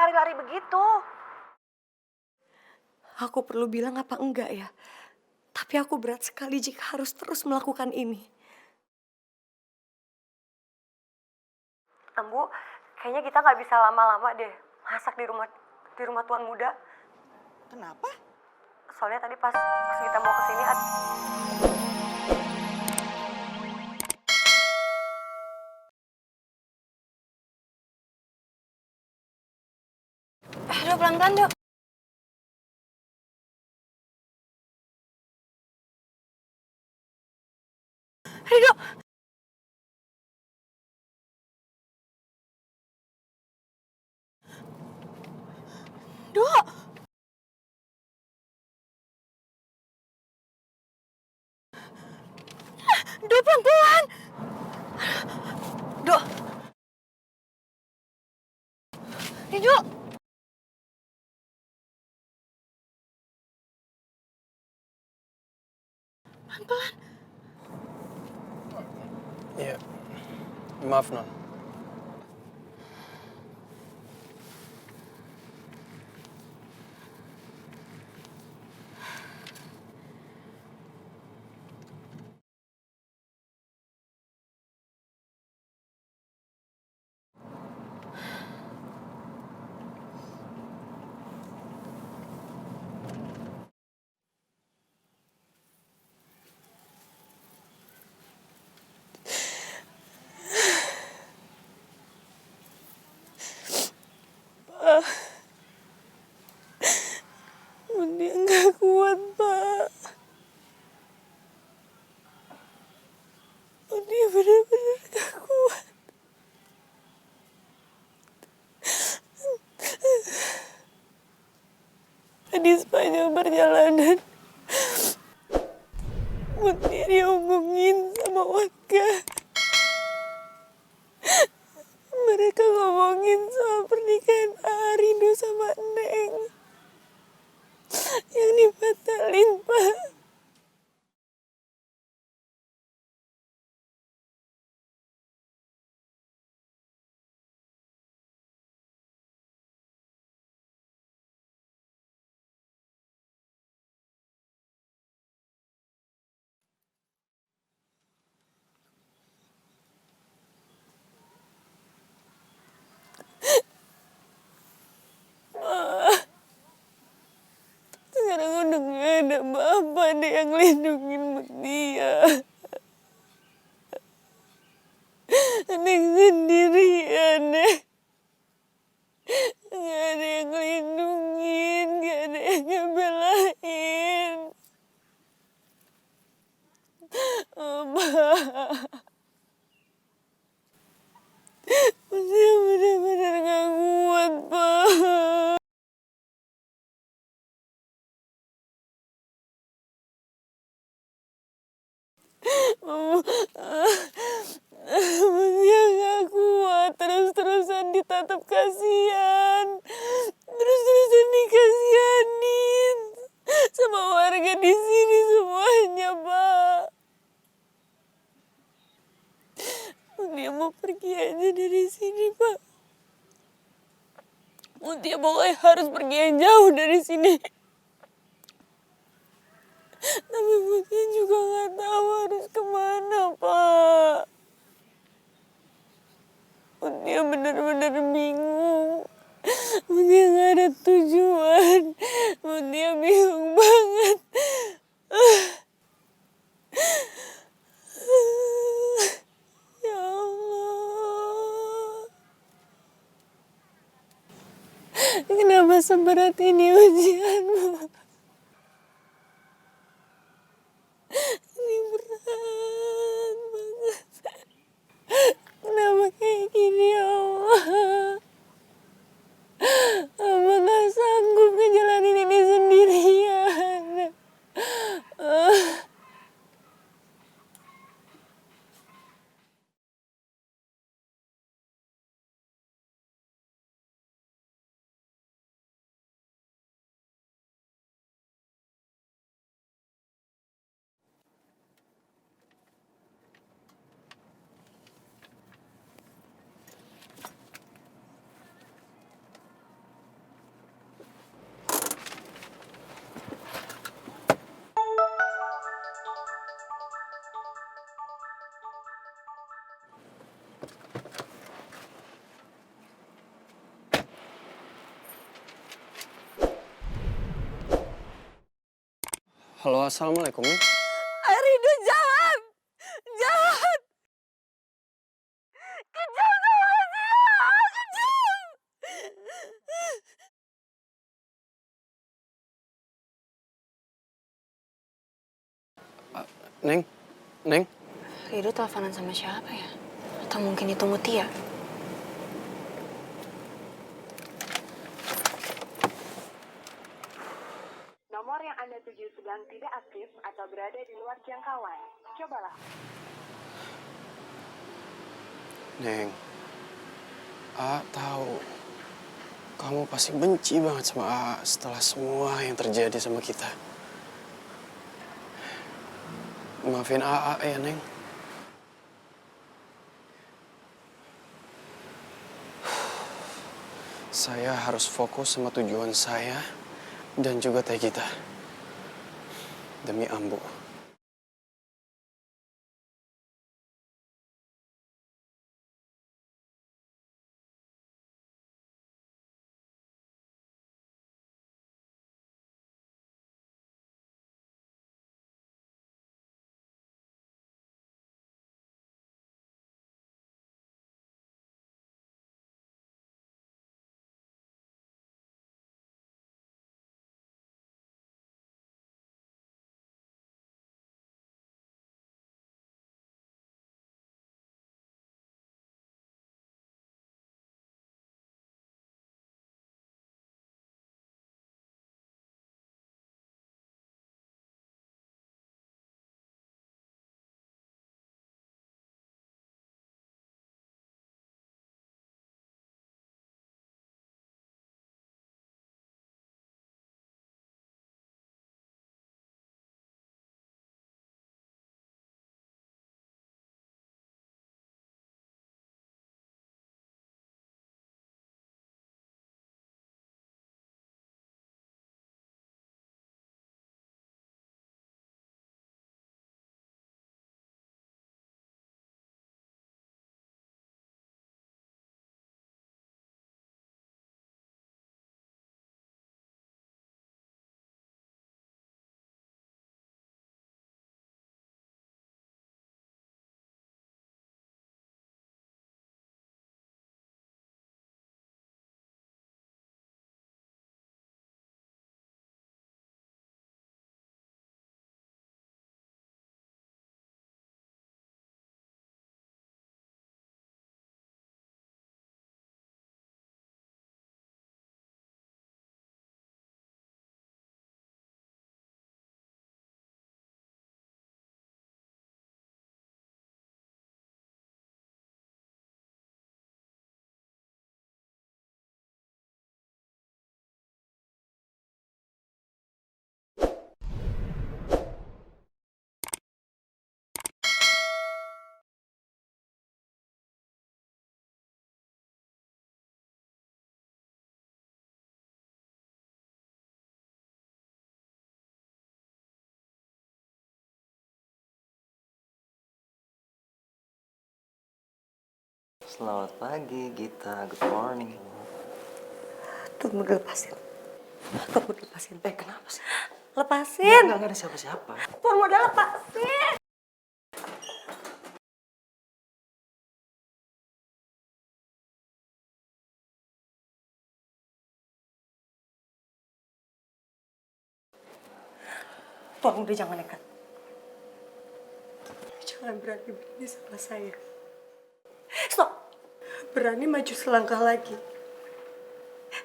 lari-lari begitu? Aku perlu bilang apa enggak ya? Tapi aku berat sekali jika harus terus melakukan ini. Bu, kayaknya kita nggak bisa lama-lama deh masak di rumah tuan muda. Kenapa? Soalnya tadi pas kita mau kesini Udah pelan-pelan dok. Rido. Dok. Dok pelan-pelan. Dok. Rido. Pelan-pelan. Iya, maaf non. Mutia nggak kuat, Pak. Mutia benar-benar nggak kuat. Tadi sepanjang perjalanan, Mutia diomongin sama warga. Mereka ngomongin soal pernikahan Arido sama Neng yang dibatalin, Pak. Sekarang udah gak ada bapak deh yang lindungin Mutia. Neng sendirian deh. Gak ada yang ngelindungin, gak ada yang ngebelain. Pak, Mutia bener-bener gak kuat, Pak. Mutia gak kuat, terus-terusan ditatap kasihan. Terus-terusan dikasihanin sama warga di sini semuanya, Pak. Mutia mau pergi aja dari sini, Pak. Mutia pokoknya harus pergi yang jauh dari sini. Tapi Mutia juga gak tahu harus kemana, Pak. Mutia benar-benar bingung. Mutia gak ada tujuan. Mutia bingung banget. Ya Allah. Kenapa seberat ini ujianmu? Ini berat banget. Kenapa kayak gini, ya Allah? Amba gak sanggup ngejalanin ini sendirian. Halo, assalamualaikum nih. Arido jangan! Jangan! Kejam sama dia! Kejam! Neng, Neng. Rido teleponan sama siapa ya? Atau mungkin itu Mutia? Nomor yang Anda tuju sedang tidak aktif atau berada di luar jangkauan. Cobalah. Neng, tahu kamu pasti benci banget sama setelah semua yang terjadi sama kita. Maafin ya, Neng. Saya harus fokus sama tujuan saya dan juga teh kita. Demi Ambu. Selamat pagi, Gita. Good morning. Tunggu lepasin. Tunggu lepasin. Kenapa sih? Lepasin. Nggak ada siapa-siapa. Tuan modal lepasin. Tuan udah jangan nekat. Jangan berani-berani sama saya. Stop. Berani maju selangkah lagi.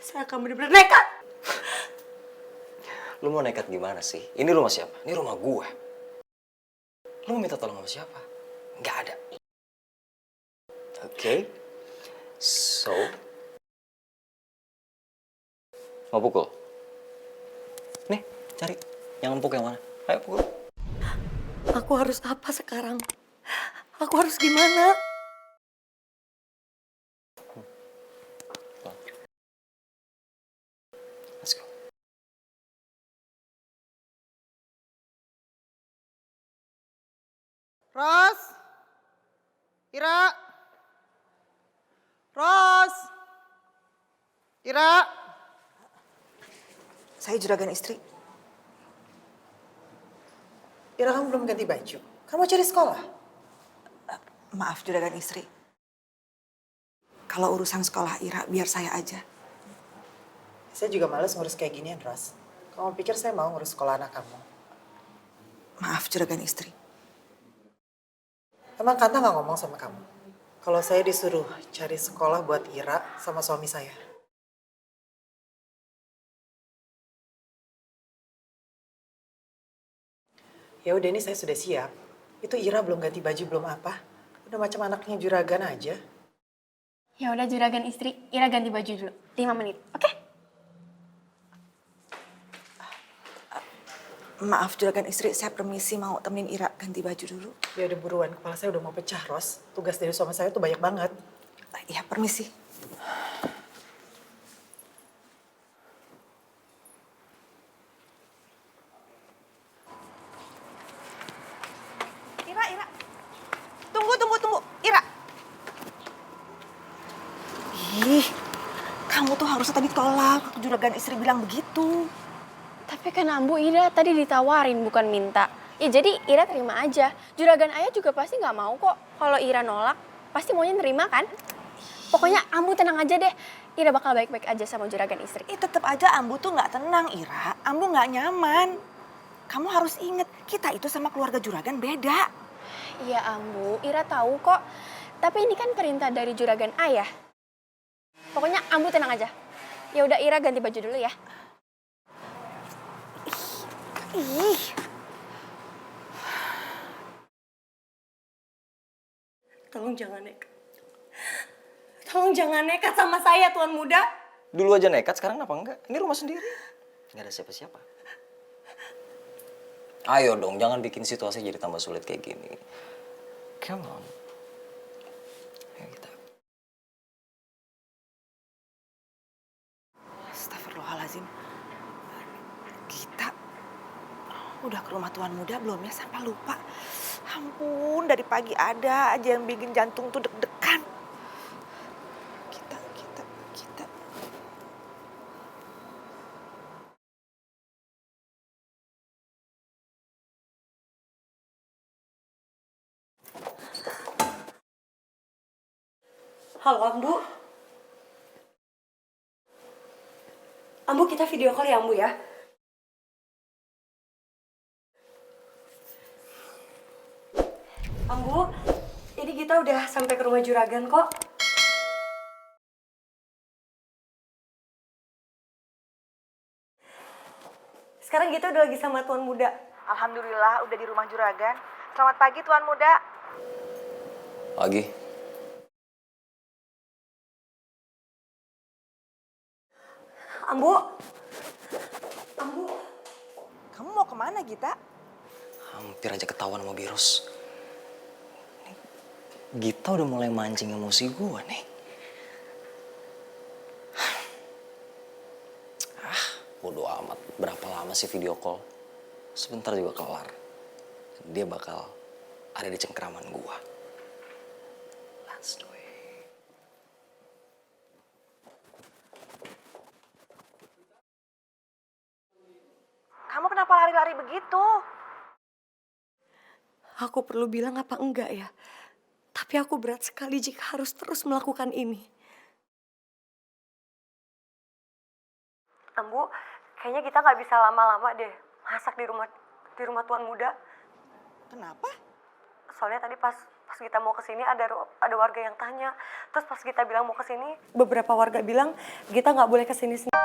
Saya akan benar-benar nekat. Lu mau nekat gimana sih? Ini rumah siapa? Ini rumah gua. Lu mau minta tolong sama siapa? Nggak ada. Oke. So. Mau pukul? Nih, cari. Yang empuk yang mana? Ayo pukul. Aku harus apa sekarang? Aku harus gimana? Let's go. Ros, Ira, Ros, Ira. Saya juragan istri. Ira, kamu belum ganti baju. Kamu cari sekolah? Maaf juragan istri. Kalau urusan sekolah Ira, biar saya aja. Saya juga males ngurus kayak ginian, Ros. Kamu pikir saya mau ngurus sekolah anak kamu? Maaf juragan istri. Emang Kanta nggak ngomong sama kamu? Kalau saya disuruh cari sekolah buat Ira sama suami saya. Ya udah, ini saya sudah siap. Itu Ira belum ganti baju, belum apa. Udah macam anaknya juragan aja. Ya udah juragan istri, Ira ganti baju dulu. 5 menit, oke? Maaf juragan istri, saya permisi mau temenin Ira ganti baju dulu. Ya udah buruan, kepala saya udah mau pecah, Ros. Tugas dari suami saya tuh banyak banget. Iya, permisi. Ira. Tunggu. Ira. Ih, kamu tuh harusnya tadi tolak. Juragan istri bilang begitu. Tapi kan Ambu Ira tadi ditawarin bukan minta. Ya jadi Ira terima aja. Juragan ayah juga pasti nggak mau kok. Kalau Ira nolak, pasti maunya nerima kan? Pokoknya Ambu tenang aja deh. Ira bakal baik-baik aja sama juragan istri. Tetep aja Ambu tuh nggak tenang, Ira. Ambu nggak nyaman. Kamu harus inget, kita itu sama keluarga juragan beda. Iya Ambu, Ira tahu kok. Tapi ini kan perintah dari juragan ayah. Pokoknya Ambu tenang aja. Ya udah Ira ganti baju dulu ya. Ih. Tolong jangan nekat. Tolong jangan nekat sama saya, Tuan Muda. Dulu aja nekat, sekarang kenapa enggak? Ini rumah sendiri. Nggak ada siapa-siapa. Ayo dong, jangan bikin situasi jadi tambah sulit kayak gini. Come on. Ayo kita. Astagfirullahaladzim. Kita udah ke rumah Tuan Muda belum ya? Sampai lupa. Ampun, dari pagi ada aja yang bikin jantung tuh deg-degan. Kita. Halo, Ambu. Ambu, kita video call ya, Ambu ya? Ambu, ini kita udah sampai ke rumah juragan kok. Sekarang kita udah lagi sama Tuan Muda. Alhamdulillah udah di rumah juragan. Selamat pagi Tuan Muda. Pagi. Ambu. Kamu mau kemana Gita? Hampir aja ketahuan sama Biros. Gita udah mulai mancing emosi gue nih. Bodo amat. Berapa lama sih video call? Sebentar juga kelar. Dia bakal ada di cengkraman gue. Let's do it. Kamu kenapa lari-lari begitu? Aku perlu bilang apa enggak ya? Tapi aku berat sekali jika harus terus melakukan ini. Ambu, kayaknya kita nggak bisa lama-lama deh masak di rumah Tuan Muda. Kenapa? Soalnya tadi pas kita mau kesini ada warga yang tanya. Terus pas kita bilang mau kesini, beberapa warga bilang kita nggak boleh kesini sendiri.